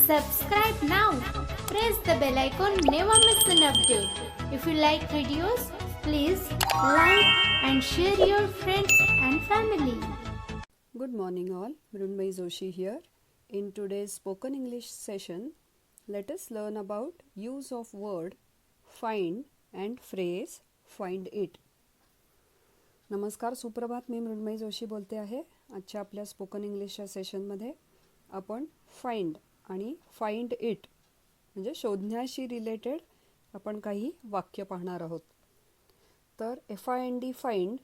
Subscribe now. Press the bell icon. Never miss an update. If you like videos, please like and share your friends and family. Good morning all, Mrunmayee Joshi here. In today's spoken English session, let us learn about use of word find and phrase find it. नमस्कार, सुप्रभात. मी मृण्मयी जोशी बोलते आहे. आजच्या आपल्या spoken इंग्लिशच्या सेशनमध्ये आपण find आणि find it म्हणजे शोधण्याशी रिलेटेड आपण काही वाक्य पाहणार आहोत. तर FIND फाइंड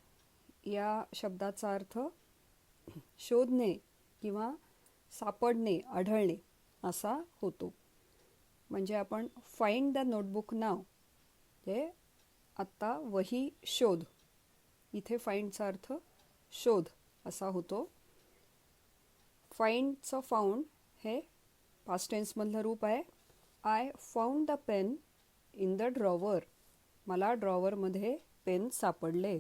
या शब्दाचा अर्थ शोधणे किंवा सापडणे, आढळणे असा होतो. म्हणजे आपण फाइंड द नोटबुक नाव हे आत्ता वही शोध, इथे फाइंडचा अर्थ शोध असा होतो. फाइंडचं फाउंड हे पास्ट टेन्समधलं रूप आहे. I found the pen in the drawer. मला ड्रॉवरमध्ये पेन सापडले.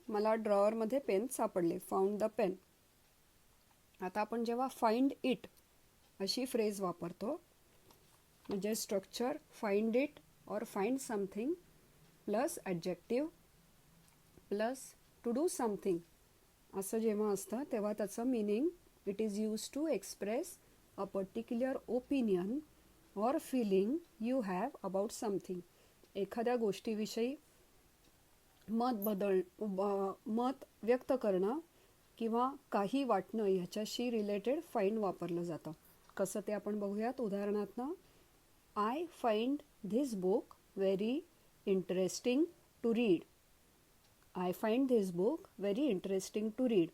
मला ड्रॉवरमध्ये पेन सापडले. Found the pen. आता आपण जेव्हा फाइंड इट अशी फ्रेज वापरतो म्हणजे structure find it or find something plus adjective plus to do something असं जेव्हा असतं तेव्हा त्याचं meaning it is use to express a particular opinion or feeling you have about something. एखाद्या गोष्टीविषयी मत व्यक्त करणं किंवा काही वाटणं ह्याच्याशी रिलेटेड फाइंड वापरलं जातं. कसं ते आपण बघूयात उदाहरणातनं. I find this book very interesting to read. I find this book very interesting to read.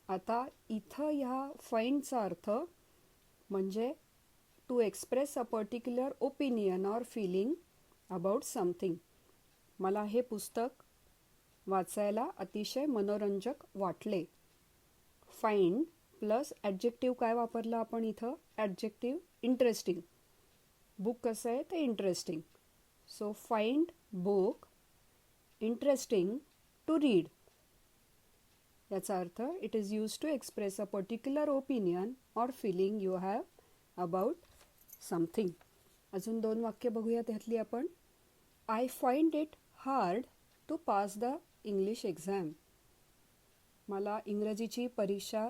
आता इथं ह्या फाइंडचा अर्थ म्हणजे to express a particular opinion or feeling about something. मला हे पुस्तक वाचायला अतिशय मनोरंजक वाटले. फाइंड प्लस ॲडजेक्टिव्ह काय वापरलं आपण इथं? Adjective interesting. बुक कसं आहे ते interesting. So find book interesting to read. याचा अर्थ it is use to express a particular opinion or feeling you have about something. अजून 2 वाक्य बघूया त्यातली आपण. I find it hard to pass the English exam. मला इंग्रजीची परीक्षा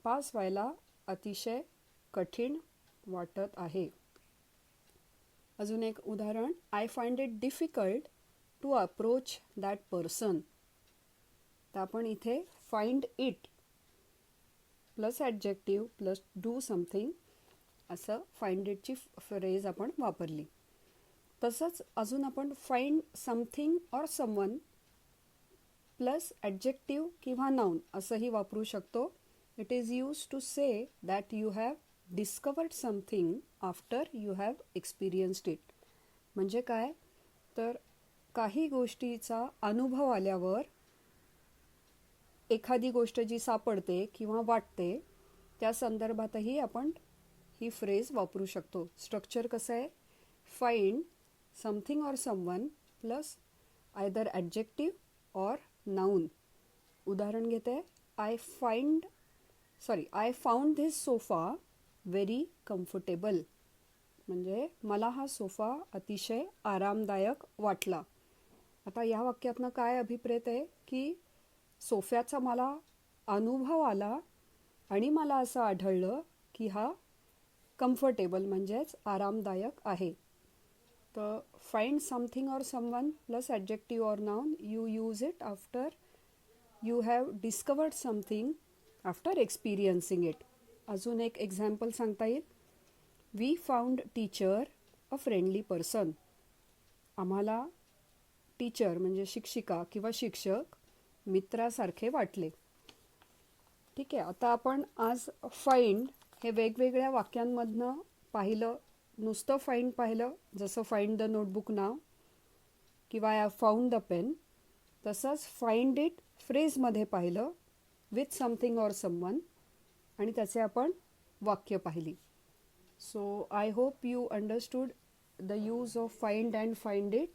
पास व्हायला अतिशय कठीण वाटत आहे. अजून एक उदाहरण. I find it difficult to approach that person. तर आपण इथे find it plus adjective plus do something असं फाइंड इटची फ्रेज आपण वापरली. तसंच अजून आपण find something or someone plus adjective किंवा नाउन असंही वापरू शकतो. It is use to say that you have discovered something after you have experienced it. म्हणजे काय तर काही गोष्टीचा अनुभव आल्यावर एखादी गोष्ट जी सापडते किंवा वाटते त्या संदर्भातही आपण ही फ्रेज वापरू शकतो. स्ट्रक्चर कसं आहे? Find something or someone plus either adjective or noun. उदाहरण घेते. I found this sofa very comfortable. म्हणजे मला हा सोफा अतिशय आरामदायक वाटला. आता या वाक्यातनं काय अभिप्रेत आहे की सोफ्याचा मला अनुभव आला आणि मला असं आढळलं की हा कम्फर्टेबल म्हणजेच आरामदायक आहे. तर find something or someone plus adjective or noun you use it after you have discovered something after experiencing it. अजून एक एक्झाम्पल सांगता येईल. We found teacher a friendly person. आम्हाला टीचर म्हणजे शिक्षिका किंवा शिक्षक मित्रासारखे वाटले. ठीक आहे. आता आपण आज फाइंड हे वेगवेगळ्या वाक्यांमधनं पाहिलं. नुसतं फाइंड पाहिलं जसं फाइंड द नोटबुक नाव किंवा आय फाउंड द पेन. तसंच फाइंड इट फ्रेजमध्ये पाहिलं विथ समथिंग और समवन आणि त्याचे आपण वाक्य पाहिली. So I hope you understood the use of find and find it.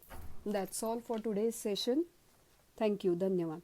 That's all for today's session. Thank you, धन्यवाद.